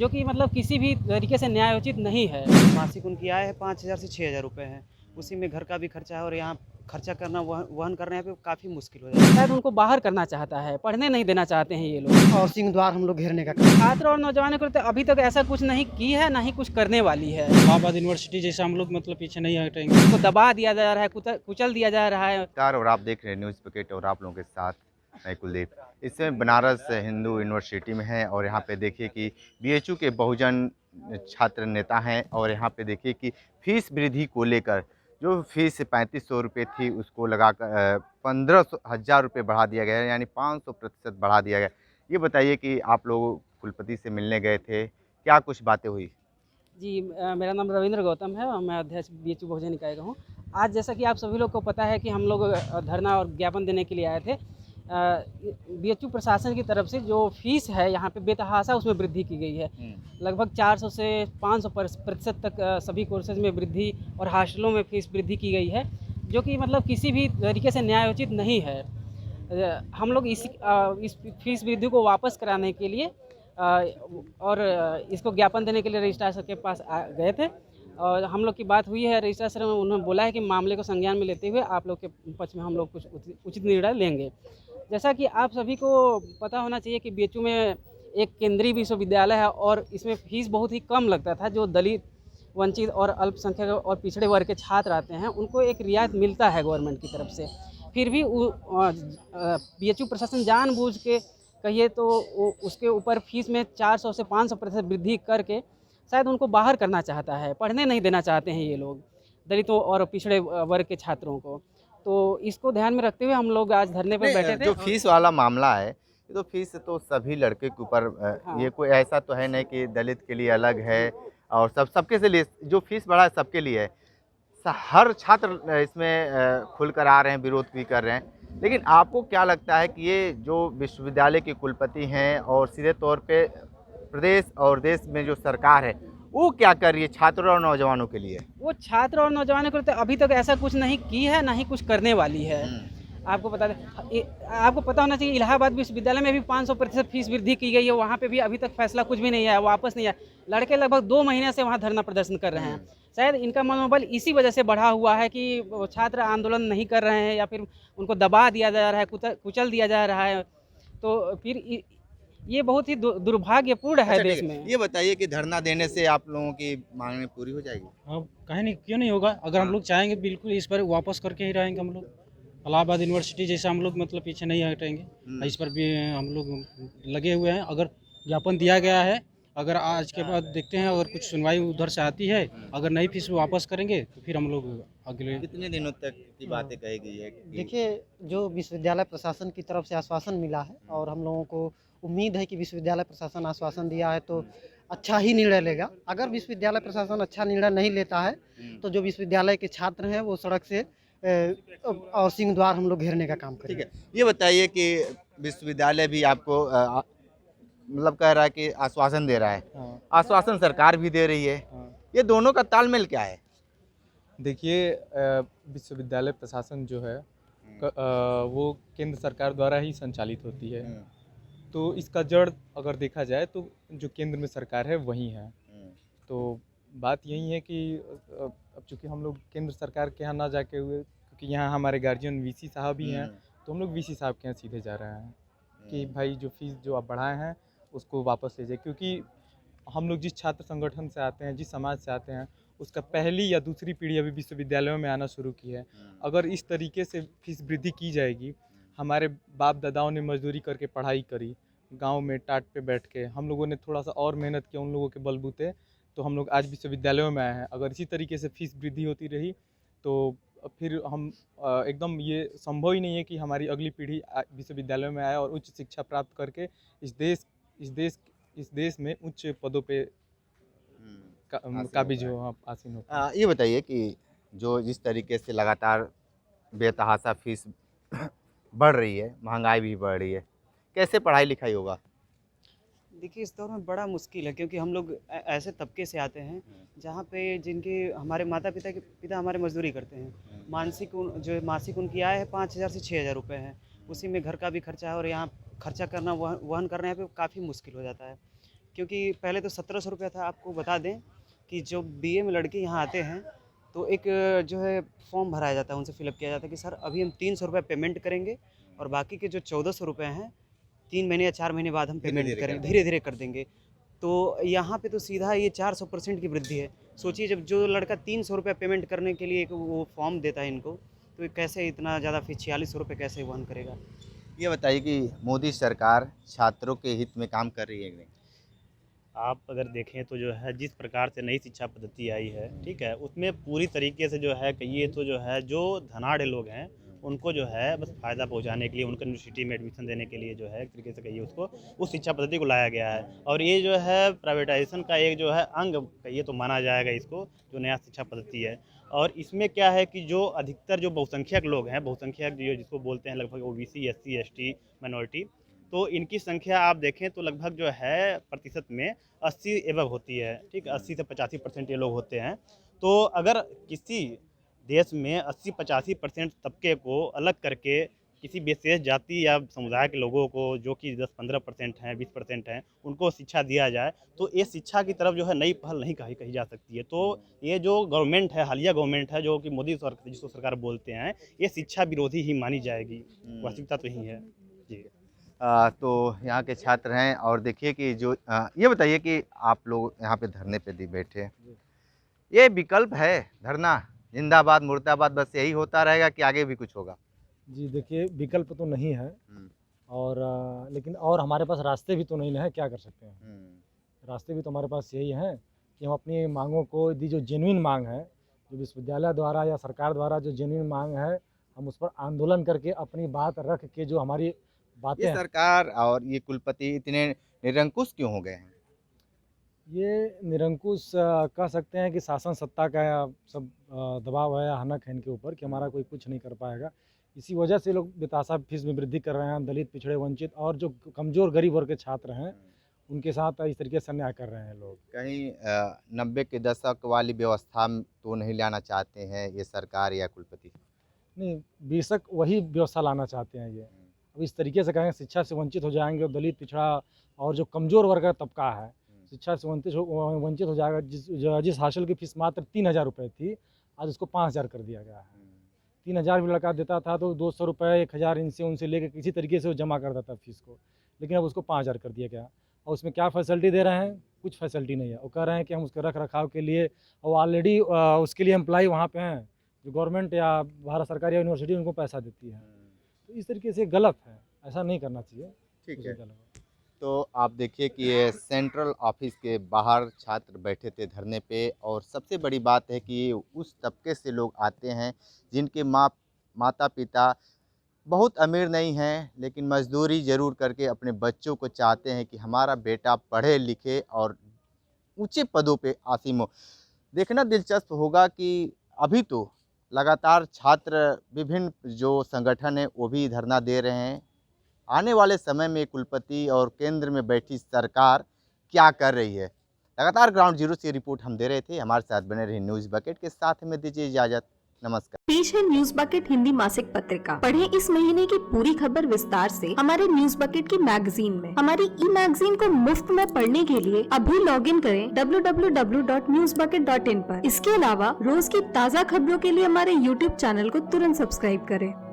जो कि मतलब किसी भी तरीके से न्यायोचित नहीं है। मासिक उनकी आय है 5,000 से 6,000 रुपए है। उसी में घर का भी खर्चा है और यहाँ खर्चा करना वहन वहन करना यहाँ पे काफ़ी मुश्किल हो जाता है। शायद उनको बाहर करना चाहता है, पढ़ने नहीं देना चाहते हैं ये लोग। और सिंह द्वार हम लोग घेरने का काम। छात्र और नौजवानों को तो अभी तक ऐसा कुछ नहीं की है, ना ही कुछ करने वाली है। इलाहाबाद यूनिवर्सिटी जैसे हम लोग मतलब पीछे नहीं हटेंगे। उसको दबा दिया जा रहा है, कुचल दिया जा रहा है। नमस्कार और आप देख रहे हैं न्यूज़ पैकेट और आप लोगों के साथ मैं कुलदीप। इस समय बनारस हिंदू यूनिवर्सिटी में है और यहाँ पे देखिए कि बीएचयू के बहुजन छात्र नेता हैं और यहाँ पे देखिए कि फीस वृद्धि को लेकर जो फीस 3500 रुपये थी उसको लगाकर 15,000 रुपये बढ़ा दिया गया है, यानी 500% बढ़ा दिया गया। ये बताइए कि आप लोग कुलपति से मिलने गए थे, क्या कुछ बातें हुई? जी मेरा नाम रविंद्र गौतम है और मैं अध्यक्ष बीएचयू बहुजन निकाय का हूँ। आज जैसा कि आप सभी लोग को पता है कि हम लोग धरना और ज्ञापन देने के लिए आए थे। बीएचयू प्रशासन की तरफ से जो फीस है यहाँ पे बेतहाशा उसमें वृद्धि की गई है। लगभग 400 से 500% तक सभी कोर्सेज में वृद्धि और हॉस्टलों में फीस वृद्धि की गई है, जो कि मतलब किसी भी तरीके से न्यायोचित नहीं है। हम लोग इस फीस वृद्धि को वापस कराने के लिए और इसको ज्ञापन देने के लिए रजिस्ट्रार सर के पास गए थे और हम लोग की बात हुई है। रजिस्ट्रार सर उन्होंने बोला है कि मामले को संज्ञान में लेते हुए आप लोग के पक्ष में हम लोग कुछ उचित निर्णय लेंगे। जैसा कि आप सभी को पता होना चाहिए कि बीएचयू में एक केंद्रीय विश्वविद्यालय है और इसमें फीस बहुत ही कम लगता था। जो दलित, वंचित और अल्पसंख्यक और पिछड़े वर्ग के छात्र आते हैं उनको एक रियायत मिलता है गवर्नमेंट की तरफ से। फिर भी बीएचयू प्रशासन जानबूझ के कहिए तो उसके ऊपर फीस में 400 से 500% वृद्धि करके शायद उनको बाहर करना चाहता है, पढ़ने नहीं देना चाहते हैं ये लोग दलितों और पिछड़े वर्ग के छात्रों को। तो इसको ध्यान में रखते हुए हम लोग आज धरने पर बैठे थे। जो फीस वाला मामला है, ये तो फीस तो सभी लड़के के ऊपर हाँ। ये कोई ऐसा तो है नहीं कि दलित के लिए अलग है और सबके से लिए जो फीस बढ़ा है सबके लिए है। हर छात्र इसमें खुलकर आ रहे हैं, विरोध भी कर रहे हैं। लेकिन आपको क्या लगता है कि ये जो विश्वविद्यालय के कुलपति हैं और सीधे तौर पे प्रदेश और देश में जो सरकार है वो क्या कर रही है छात्रों और नौजवानों के लिए? वो छात्र और नौजवानों को तो अभी तक ऐसा कुछ नहीं की है, ना ही कुछ करने वाली है। आपको पता होना चाहिए इलाहाबाद विश्वविद्यालय में भी 500% फीस वृद्धि की गई है। वहाँ पे भी अभी तक फैसला कुछ भी नहीं आया, वापस नहीं आया। लड़के लगभग 2 महीने से वहाँ धरना प्रदर्शन कर रहे हैं। शायद इनका मनोबल इसी वजह से बढ़ा हुआ है कि वो छात्र आंदोलन नहीं कर रहे हैं या फिर उनको दबा दिया जा रहा है, कुचल दिया जा रहा है। तो फिर ये बहुत ही दुर्भाग्यपूर्ण है देश में। ये बताइए कि धरना देने से आप लोगों की मांगें पूरी हो जाएगी? हाँ, कहीं नहीं, क्यों नहीं होगा। अगर हम लोग चाहेंगे बिल्कुल इस पर वापस करके ही रहेंगे हम लोग। इलाहाबाद यूनिवर्सिटी जैसे हम लोग मतलब पीछे नहीं हटेंगे। इस पर भी हम लोग लगे हुए हैं। अगर ज्ञापन दिया गया है, अगर आज के बाद देखते हैं अगर कुछ सुनवाई उधर से आती है, अगर नई फीस वापस करेंगे तो फिर हम लोग अगले कितने दिनों तक की बातें कही गई है? देखिए, जो विश्वविद्यालय प्रशासन की तरफ से आश्वासन मिला है और हम लोगों को उम्मीद है कि विश्वविद्यालय प्रशासन आश्वासन दिया है तो अच्छा ही निर्णय लेगा। अगर विश्वविद्यालय प्रशासन अच्छा निर्णय नहीं लेता है तो जो विश्वविद्यालय के छात्र हैं वो सड़क से और सिंह द्वार हम लोग घेरने का काम ठीक करेंगे। है, ये बताइए कि विश्वविद्यालय भी आपको मतलब कह रहा है कि आश्वासन दे रहा है, आश्वासन सरकार भी दे रही है, ये दोनों का तालमेल क्या है? देखिए, विश्वविद्यालय प्रशासन जो है वो केंद्र सरकार द्वारा ही संचालित होती है। तो इसका जड़ अगर देखा जाए तो जो केंद्र में सरकार है वही है। तो बात यही है कि अब चूँकि हम लोग केंद्र सरकार के यहाँ ना जाके हुए, क्योंकि यहाँ हमारे गार्जियन वीसी साहब ही हैं, तो हम लोग वीसी साहब के यहाँ सीधे जा रहे हैं कि भाई जो फीस जो आप बढ़ाए हैं उसको वापस ले जाए। क्योंकि हम लोग जिस छात्र संगठन से आते हैं, जिस समाज से आते हैं, उसका पहली या दूसरी पीढ़ी अभी विश्वविद्यालयों में आना शुरू की है। अगर इस तरीके से फीस वृद्धि की जाएगी, हमारे बाप दादाओं ने मजदूरी करके पढ़ाई करी, गांव में टाट पे बैठ के, हम लोगों ने थोड़ा सा और मेहनत किया उन लोगों के बलबूते, तो हम लोग आज विश्वविद्यालयों में आए हैं। अगर इसी तरीके से फीस वृद्धि होती रही तो फिर हम एकदम ये संभव ही नहीं है कि हमारी अगली पीढ़ी विश्वविद्यालयों में आए और उच्च शिक्षा प्राप्त करके इस देश में उच्च पदों पे काबिज हो, आसीन हो। ये बताइए कि जो जिस तरीके से लगातार बेतहाशा फीस बढ़ रही है, महंगाई भी बढ़ रही है, कैसे पढ़ाई लिखाई होगा? देखिए, इस दौर में बड़ा मुश्किल है क्योंकि हम लोग ऐसे तबके से आते हैं जहाँ पे जिनके हमारे पिता हमारे मजदूरी करते हैं। मासिक उनकी आय है 5,000 से 6,000 रुपये है। उसी में घर का भी खर्चा है और यहाँ खर्चा करना वहन करना यहाँ पे काफ़ी मुश्किल हो जाता है। क्योंकि पहले तो 1700 रुपया था। आपको बता दें कि जो बीए में लड़के यहाँ आते हैं तो एक जो है फॉर्म भराया जाता है, उनसे फिलअप किया जाता है कि सर अभी हम 300 रुपये पेमेंट करेंगे और बाकी के जो 1400 रुपये हैं 3 महीने या 4 महीने बाद हम पेमेंट करेंगे, धीरे धीरे कर देंगे। तो यहाँ पे तो सीधा ये 400% की वृद्धि है। सोचिए जब जो लड़का 300 रुपये पेमेंट करने के लिए एक वो फॉर्म देता है इनको, तो कैसे इतना ज़्यादा फीस 4600 रुपये कैसे वहन करेगा। ये बताइए कि मोदी सरकार छात्रों के हित में काम कर रही है कि नहीं? आप अगर देखें तो जो है जिस प्रकार से नई शिक्षा पद्धति आई है, ठीक है, उसमें पूरी तरीके से जो है कहिए तो जो है जो धनाढ़ लोग हैं उनको जो है बस फ़ायदा पहुंचाने के लिए, उनको यूनिवर्सिटी में एडमिशन देने के लिए जो है एक तरीके से कहिए उसको उस शिक्षा पद्धति को लाया गया है। और ये जो है प्राइवेटाइजेशन का एक जो है अंग कहिए तो माना जाएगा इसको, जो नया शिक्षा पद्धति है। और इसमें क्या है कि जो अधिकतर जो बहुसंख्यक लोग हैं, बहुसंख्यक जो जिसको बोलते हैं लगभग ओबीसी, एससी, एसटी, माइनॉरिटी, तो इनकी संख्या आप देखें तो लगभग जो है प्रतिशत में 80 एबव होती है, ठीक है, 80 से 85% ये लोग होते हैं। तो अगर किसी देश में 80-85% तबके को अलग करके किसी विशेष जाति या समुदाय के लोगों को जो कि 10-15% हैं, 20% हैं, उनको शिक्षा दिया जाए तो ये शिक्षा की तरफ जो है नई पहल नहीं कही जा सकती है। तो ये जो गवर्नमेंट है, हालिया गवर्नमेंट है जो कि मोदी सरकार जिसको सरकार बोलते हैं, ये शिक्षा विरोधी ही मानी जाएगी। वास्तविकता तो यही है जी। तो यहाँ के छात्र हैं और देखिए कि जो ये बताइए कि आप लोग यहाँ पे धरने पे बैठे, ये विकल्प है धरना, जिंदाबाद मुर्दाबाद बस यही होता रहेगा कि आगे भी कुछ होगा? जी देखिए, विकल्प तो नहीं है और लेकिन और हमारे पास रास्ते भी तो नहीं है, क्या कर सकते हैं। रास्ते भी तो हमारे पास यही हैं कि हम अपनी मांगों को, यदि जो जेन्युइन मांग है, जो विश्वविद्यालय द्वारा या सरकार द्वारा जो जेन्युइन मांग है, हम उस पर आंदोलन करके अपनी बात रख के जो हमारी बातें ये सरकार और ये कुलपति इतने निरंकुश क्यों हो गए हैं? ये निरंकुश कह सकते हैं कि शासन सत्ता का सब दबाव है या हनक है इनके ऊपर कि हमारा कोई कुछ नहीं कर पाएगा। इसी वजह से लोग बेतहाशा फीस में वृद्धि कर रहे हैं। दलित, पिछड़े, वंचित और जो कमज़ोर गरीब वर्ग के छात्र हैं उनके साथ इस तरीके से अन्याय कर रहे हैं लोग। कहीं 90 के दशक वाली व्यवस्था तो नहीं लाना चाहते हैं ये सरकार या कुलपति? नहीं, बेशक वही व्यवस्था लाना चाहते हैं ये। अब इस तरीके से कहेंगे शिक्षा से वंचित हो जाएंगे और दलित, पिछड़ा और जो कमज़ोर वर्ग का तबका है शिक्षा से वंचित हो जाएगा। जिस हॉस्टल की फीस मात्र 3000 रुपये थी, आज उसको 5000 कर दिया गया है। 3000 भी लड़का देता था तो 200 रुपये 1000 इनसे उनसे लेकर किसी तरीके से वो जमा कर देता फीस को, लेकिन अब उसको 5000 कर दिया गया। और उसमें क्या फैसिलिटी दे रहे हैं? कुछ फैसिलिटी नहीं है। वो कह रहे हैं कि हम उसके रख रखाव के लिए, और ऑलरेडी उसके लिए एम्प्लॉई वहाँ पे हैं जो गवर्नमेंट या भारत सरकार या यूनिवर्सिटी उनको पैसा देती है। तो इस तरीके से गलत है, ऐसा नहीं करना चाहिए। ठीक है, तो आप देखिए कि ये सेंट्रल ऑफिस के बाहर छात्र बैठे थे धरने पे, और सबसे बड़ी बात है कि ये उस तबके से लोग आते हैं जिनके माता पिता बहुत अमीर नहीं हैं, लेकिन मजदूरी ज़रूर करके अपने बच्चों को चाहते हैं कि हमारा बेटा पढ़े लिखे और ऊंचे पदों पे आसीम हो। देखना दिलचस्प होगा कि अभी तो लगातार छात्र विभिन्न जो संगठन है वो भी धरना दे रहे हैं। आने वाले समय में कुलपति और केंद्र में बैठी सरकार क्या कर रही है, लगातार ग्राउंड जीरो से रिपोर्ट हम दे रहे थे। हमारे साथ बने रहे न्यूज़ बकेट के साथ में दीजिए इजाज़त। नमस्कार। पेश है न्यूज़ बकेट हिंदी मासिक पत्रिका। पढ़ें इस महीने की पूरी खबर विस्तार से हमारे न्यूज़ बकेट की मैगजीन में। हमारी ई मैगजीन को मुफ्त में पढ़ने के लिए अभी लॉगिन करें www.newsbucket.in पर। इसके अलावा रोज की ताज़ा खबरों के लिए हमारे YouTube चैनल को तुरंत सब्सक्राइब करें।